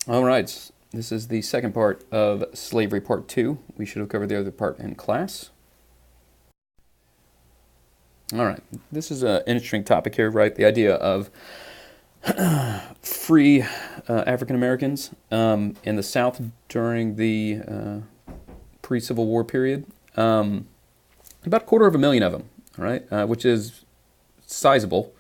All right, this is the second part of Slavery Part 2. We should have covered the other part in class. All right, this is an interesting topic here, right? The idea of free African Americans in the South during the pre-Civil War period. About 250,000 of them, all right, which is sizable.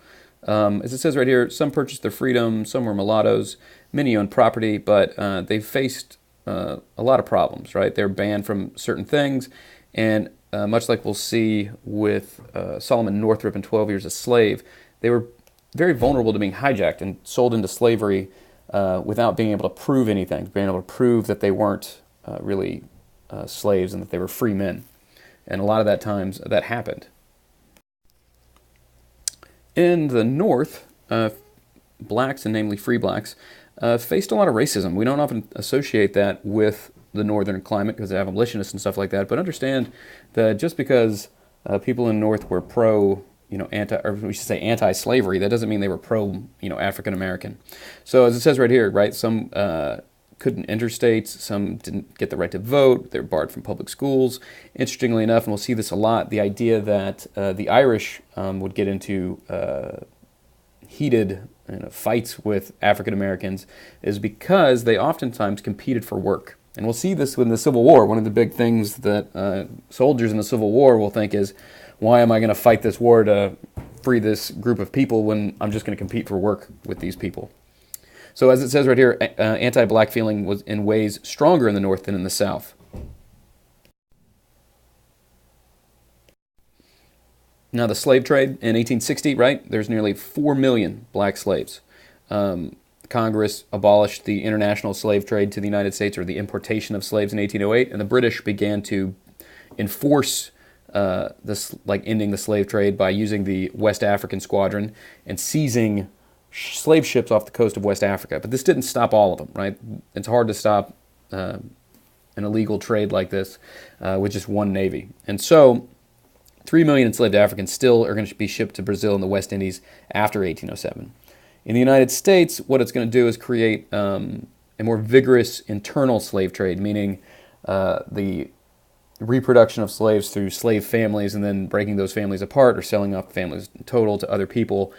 As it says right here, some purchased their freedom, some were mulattoes, many owned property, but they faced a lot of problems, right? They're banned from certain things, and much like we'll see with Solomon Northrop in 12 Years a Slave, they were very vulnerable to being hijacked and sold into slavery without being able to prove anything, being able to prove that they weren't really slaves and that they were free men. And a lot of that times that happened. In the North, blacks, and namely free blacks, faced a lot of racism. We don't often associate that with the northern climate because they have abolitionists and stuff like that, but understand that just because people in the North were pro, or we should say anti-slavery, that doesn't mean they were pro, African American. So as it says right here, right, some couldn't enter states, some didn't get the right to vote, they're barred from public schools. Interestingly enough, and we'll see this a lot, the idea that the Irish would get into heated fights with African Americans is because they oftentimes competed for work. And we'll see this in the Civil War. One of the big things that soldiers in the Civil War will think is, why am I going to fight this war to free this group of people when I'm just going to compete for work with these people? So as it says right here, anti-black feeling was in ways stronger in the North than in the South. Now the slave trade in 1860, right? There's nearly 4 million black slaves. Congress abolished the international slave trade to the United States, or the importation of slaves, in 1808, and the British began to enforce this, like ending the slave trade by using the West African Squadron and seizing slave ships off the coast of West Africa. But this didn't stop all of them, right? It's hard to stop an illegal trade like this with just one navy. And so 3 million enslaved Africans still are going to be shipped to Brazil and the West Indies after 1807. In the United States, what it's going to do is create a more vigorous internal slave trade, meaning the reproduction of slaves through slave families and then breaking those families apart or selling off families in total to other people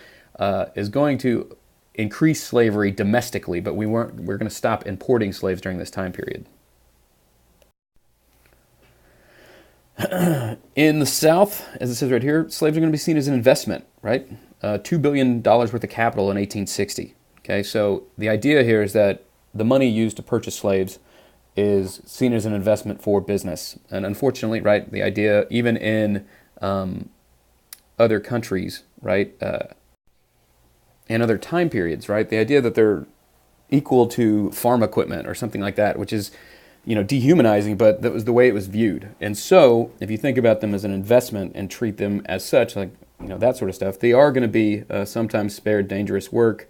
is going to increase slavery domestically, but we're going to stop importing slaves during this time period. In the South, as it says right here, slaves are going to be seen as an investment, right? $2 billion worth of capital in 1860. Okay, so the idea here is that the money used to purchase slaves is seen as an investment for business. And unfortunately, right, the idea, even in other countries, right, and other time periods, right, the idea that they're equal to farm equipment or something like that, which is dehumanizing, but that was the way it was viewed. And so if you think about them as an investment and treat them as such, like, that sort of stuff, they are going to be sometimes spared dangerous work.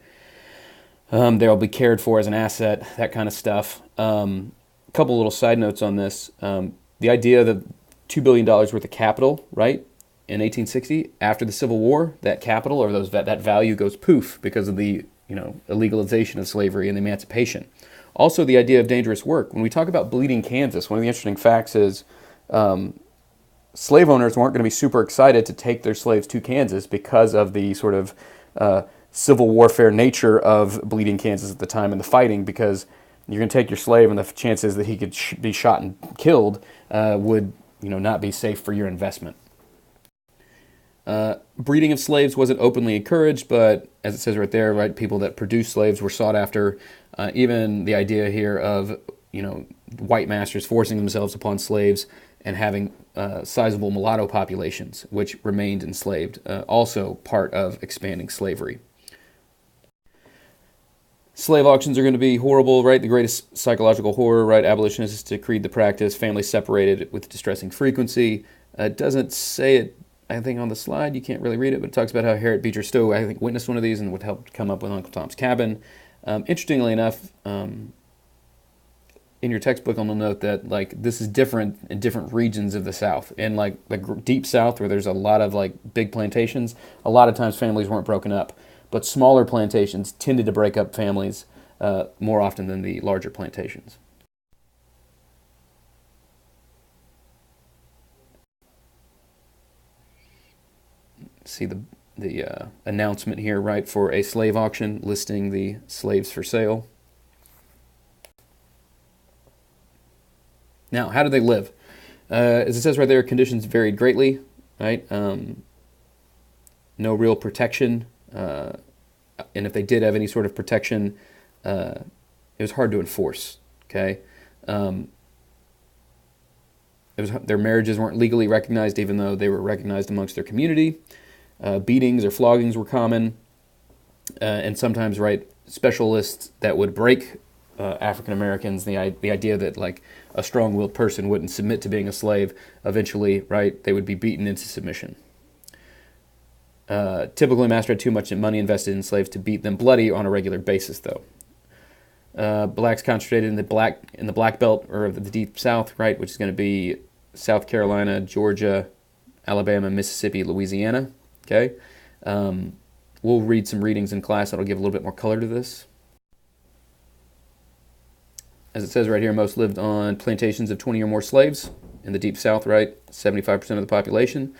They'll be cared for as an asset, that kind of stuff. A couple little side notes on this. The idea that $2 billion worth of capital, right, in 1860, after the Civil War, that capital or that value goes poof because of the illegalization of slavery and emancipation. Also, the idea of dangerous work. When we talk about bleeding Kansas, one of the interesting facts is slave owners weren't going to be super excited to take their slaves to Kansas because of the sort of civil warfare nature of bleeding Kansas at the time and the fighting, because you're going to take your slave and the chances that he could be shot and killed would not be safe for your investment. Breeding of slaves wasn't openly encouraged, but as it says right there, right, people that produced slaves were sought after. Even the idea here of white masters forcing themselves upon slaves and having sizable mulatto populations which remained enslaved, also part of expanding slavery. Slave auctions are going to be horrible, right? The greatest psychological horror, right? Abolitionists decreed the practice, families separated with distressing frequency. It doesn't say it, I think, on the slide. You can't really read it, but it talks about how Harriet Beecher Stowe, I think, witnessed one of these and would help come up with Uncle Tom's Cabin. Interestingly enough, in your textbook, I'll note that this is different in different regions of the South. In the deep South, where there's a lot of big plantations, a lot of times families weren't broken up, but smaller plantations tended to break up families more often than the larger plantations. See the announcement here, right, for a slave auction listing the slaves for sale. Now, how did they live? As it says right there, conditions varied greatly, right? No real protection, and if they did have any sort of protection, it was hard to enforce. Okay, their marriages weren't legally recognized, even though they were recognized amongst their community. Beatings or floggings were common, and sometimes, right, specialists that would break African Americans, the idea that like a strong-willed person wouldn't submit to being a slave, eventually, right, they would be beaten into submission. Typically, master had too much money invested in slaves to beat them bloody on a regular basis, though. Blacks concentrated in the Black Belt, or the Deep South, right, which is going to be South Carolina, Georgia, Alabama, Mississippi, Louisiana. Okay, we'll read some readings in class that'll give a little bit more color to this. As it says right here, most lived on plantations of 20 or more slaves in the Deep South, right? 75% of the population.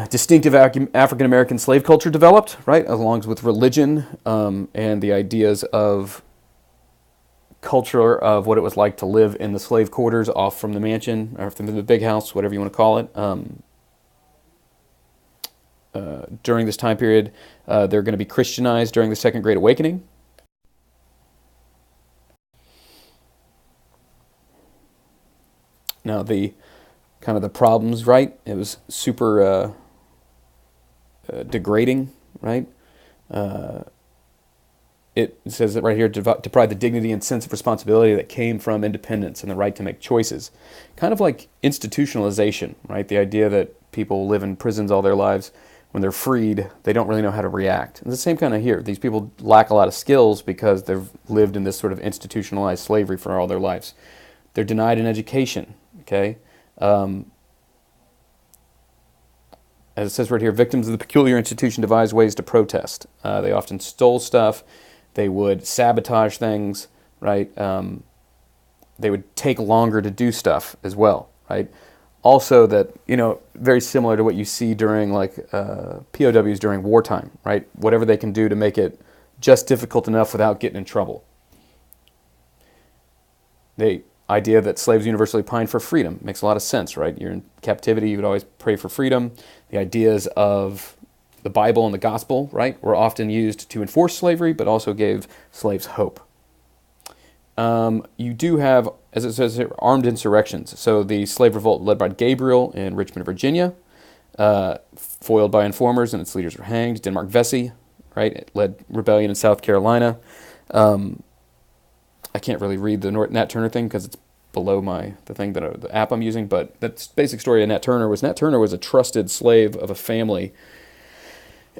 Distinctive African American slave culture developed, right, along with religion and the ideas of culture of what it was like to live in the slave quarters off from the mansion or from the big house, whatever you want to call it. During this time period, they're going to be Christianized during the Second Great Awakening. Now, the kind of the problems, right? It was super degrading, right? It says that right here, deprive the dignity and sense of responsibility that came from independence and the right to make choices. Kind of like institutionalization, right? The idea that people live in prisons all their lives. When they're freed, they don't really know how to react. And the same kind of here. These people lack a lot of skills because they've lived in this sort of institutionalized slavery for all their lives. They're denied an education, okay? As it says right here, victims of the peculiar institution devised ways to protest. They often stole stuff. They would sabotage things, right? They would take longer to do stuff as well, right? Also that, very similar to what you see during like POWs during wartime, right? Whatever they can do to make it just difficult enough without getting in trouble. The idea that slaves universally pine for freedom makes a lot of sense, right? You're in captivity, you would always pray for freedom. The ideas of the Bible and the gospel, right, were often used to enforce slavery, but also gave slaves hope. You do have, as it says here, armed insurrections. So the slave revolt led by Gabriel in Richmond, Virginia, foiled by informers, and its leaders were hanged. Denmark Vesey, right, it led rebellion in South Carolina. I can't really read the Nat Turner thing because it's below the app I'm using, but the basic story of Nat Turner was a trusted slave of a family.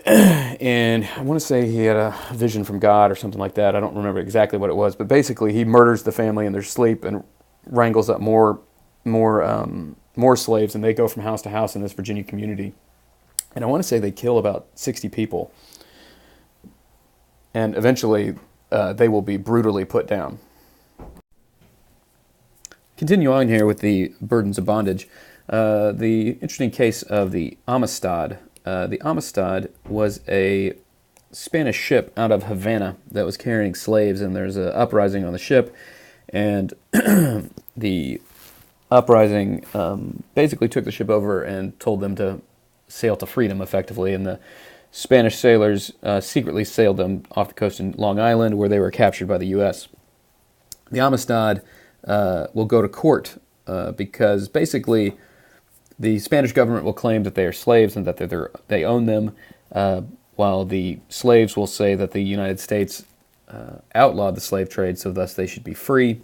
And I want to say he had a vision from God or something like that. I don't remember exactly what it was, but basically he murders the family in their sleep and wrangles up more slaves, and they go from house to house in this Virginia community. And I want to say they kill about 60 people. And eventually they will be brutally put down. Continue on here with the burdens of bondage. The interesting case of the Amistad. The Amistad was a Spanish ship out of Havana that was carrying slaves, and there's an uprising on the ship, and the uprising basically took the ship over and told them to sail to freedom, effectively, and the Spanish sailors secretly sailed them off the coast in Long Island, where they were captured by the U.S. The Amistad will go to court because basically the Spanish government will claim that they are slaves and that they own them, while the slaves will say that the United States outlawed the slave trade, so thus they should be free.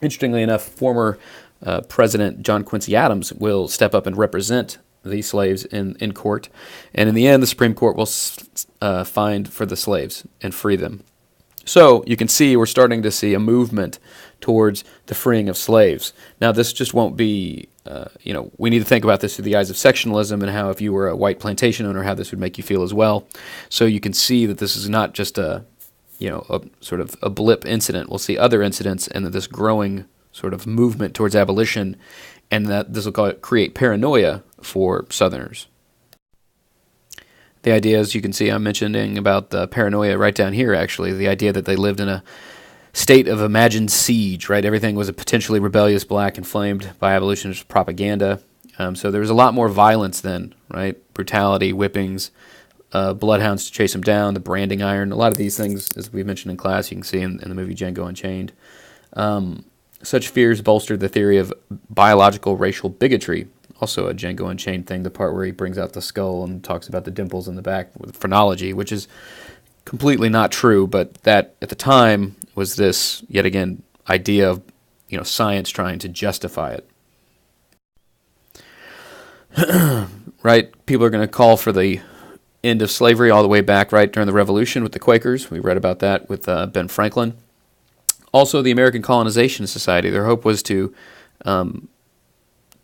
Interestingly enough, former President John Quincy Adams will step up and represent the slaves in court, and in the end, the Supreme Court will find for the slaves and free them. So you can see we're starting to see a movement towards the freeing of slaves. Now, this just won't be, we need to think about this through the eyes of sectionalism and how if you were a white plantation owner, how this would make you feel as well. So you can see that this is not just a sort of a blip incident. We'll see other incidents, and then this growing sort of movement towards abolition, and that this will create paranoia for Southerners. The idea, as you can see, I'm mentioning about the paranoia right down here, actually, the idea that they lived in a state of imagined siege, right? Everything was a potentially rebellious black inflamed by abolitionist propaganda. So there was a lot more violence then, right? Brutality, whippings, bloodhounds to chase them down, the branding iron, a lot of these things, as we mentioned in class, you can see in the movie Django Unchained. Such fears bolstered the theory of biological racial bigotry, also a Django Unchained thing, the part where he brings out the skull and talks about the dimples in the back with phrenology, which is completely not true, but that at the time was this, yet again, idea of science trying to justify it. Right? People are going to call for the end of slavery all the way back right during the Revolution with the Quakers. We read about that with Ben Franklin. Also, the American Colonization Society, their hope was to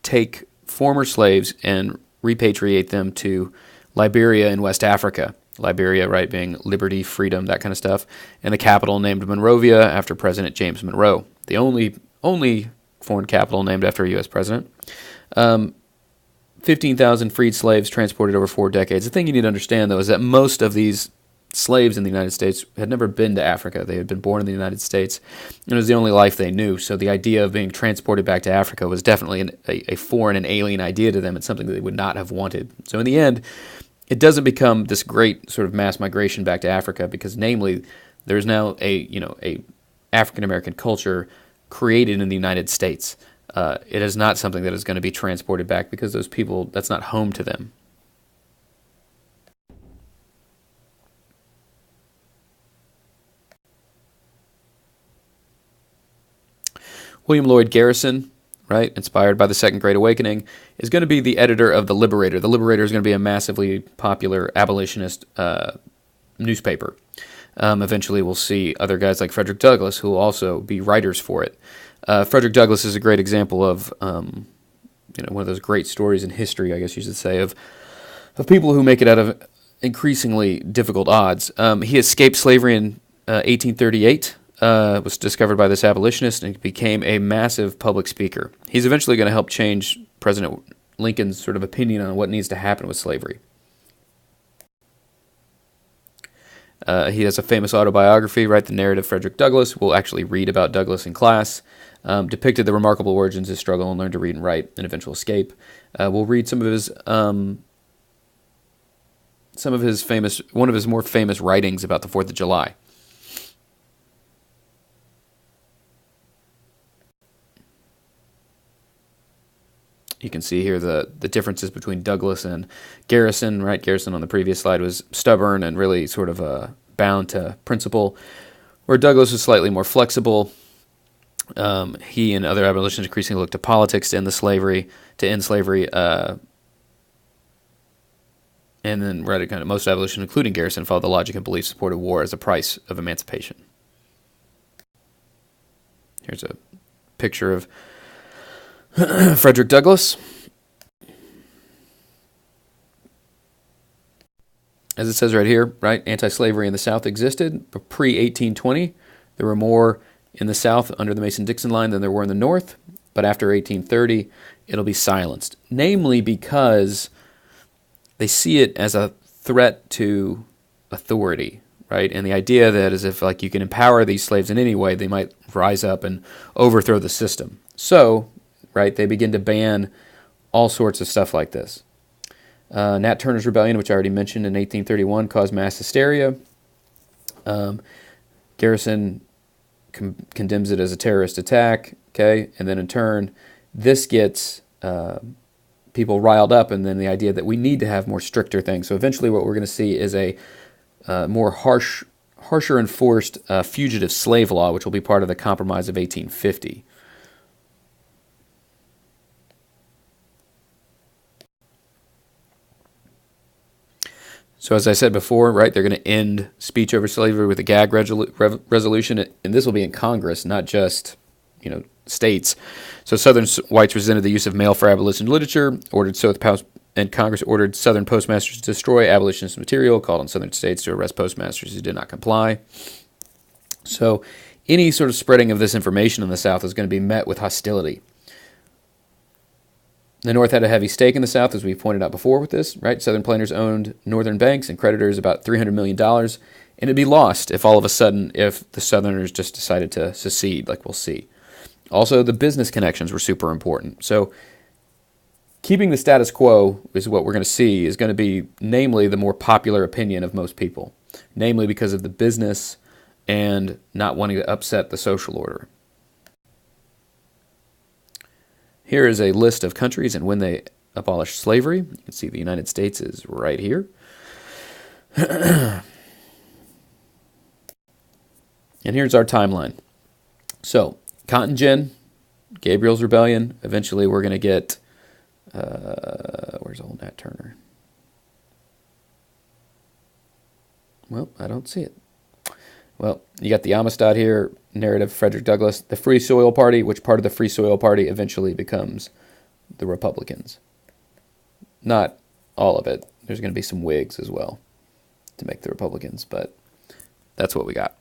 take former slaves and repatriate them to Liberia in West Africa. Liberia, right, being liberty, freedom, that kind of stuff. And the capital named Monrovia after President James Monroe, the only foreign capital named after a U.S. president. 15,000 freed slaves transported over 4 decades. The thing you need to understand, though, is that most of these slaves in the United States had never been to Africa. They had been born in the United States, and it was the only life they knew. So the idea of being transported back to Africa was definitely a foreign and alien idea to them. It's something that they would not have wanted. So in the end, it doesn't become this great sort of mass migration back to Africa because, namely, there's now a African-American culture created in the United States. It is not something that is going to be transported back because those people, that's not home to them. William Lloyd Garrison, right, inspired by the Second Great Awakening, is going to be the editor of The Liberator. The Liberator is going to be a massively popular abolitionist newspaper. Eventually we'll see other guys like Frederick Douglass who will also be writers for it. Frederick Douglass is a great example of one of those great stories in history, I guess you should say, of people who make it out of increasingly difficult odds. He escaped slavery in 1838, was discovered by this abolitionist, and became a massive public speaker. He's eventually going to help change President Lincoln's sort of opinion on what needs to happen with slavery. He has a famous autobiography, right? The Narrative of Frederick Douglass. We'll actually read about Douglass in class. Depicted the remarkable origins of his struggle and learn to read and write and eventual escape. We'll read one of his more famous writings about the 4th of July. You can see here the differences between Douglass and Garrison, right? Garrison on the previous slide was stubborn and really sort of bound to principle, where Douglass was slightly more flexible. He and other abolitionists increasingly looked to politics to end slavery, and then most abolitionists, including Garrison, followed the logic and belief supported war as a price of emancipation. Here's a picture of Frederick Douglass. As it says right here, right, anti-slavery in the South existed, but pre-1820, there were more in the South under the Mason-Dixon line than there were in the North, but after 1830, it'll be silenced, namely because they see it as a threat to authority, right? And the idea that is if you can empower these slaves in any way, they might rise up and overthrow the system. So, right, they begin to ban all sorts of stuff like this. Nat Turner's Rebellion, which I already mentioned in 1831, caused mass hysteria. Garrison condemns it as a terrorist attack, okay? And then in turn, this gets people riled up, and then the idea that we need to have more stricter things. So eventually what we're going to see is a more harsher enforced fugitive slave law, which will be part of the Compromise of 1850. So as I said before, right, they're going to end speech over slavery with a gag resolution, and this will be in Congress, not just, states. So Southern whites resented the use of mail for abolition literature, and Congress ordered Southern postmasters to destroy abolitionist material, called on Southern states to arrest postmasters who did not comply. So any sort of spreading of this information in the South is going to be met with hostility. The North had a heavy stake in the South, as we pointed out before with this, right? Southern planters owned Northern banks and creditors about $300 million, and it'd be lost if all of a sudden, if the Southerners just decided to secede, like we'll see. Also, the business connections were super important. So keeping the status quo is what we're going to see is going to be, namely, the more popular opinion of most people, namely because of the business and not wanting to upset the social order. Here is a list of countries and when they abolished slavery. You can see the United States is right here. And here's our timeline. So, Cotton Gin, Gabriel's Rebellion. Eventually we're going to get, where's old Nat Turner? Well, I don't see it. Well, you got the Amistad here, narrative Frederick Douglass, the Free Soil Party, which part of the Free Soil Party eventually becomes the Republicans. Not all of it. There's going to be some Whigs as well to make the Republicans, but that's what we got.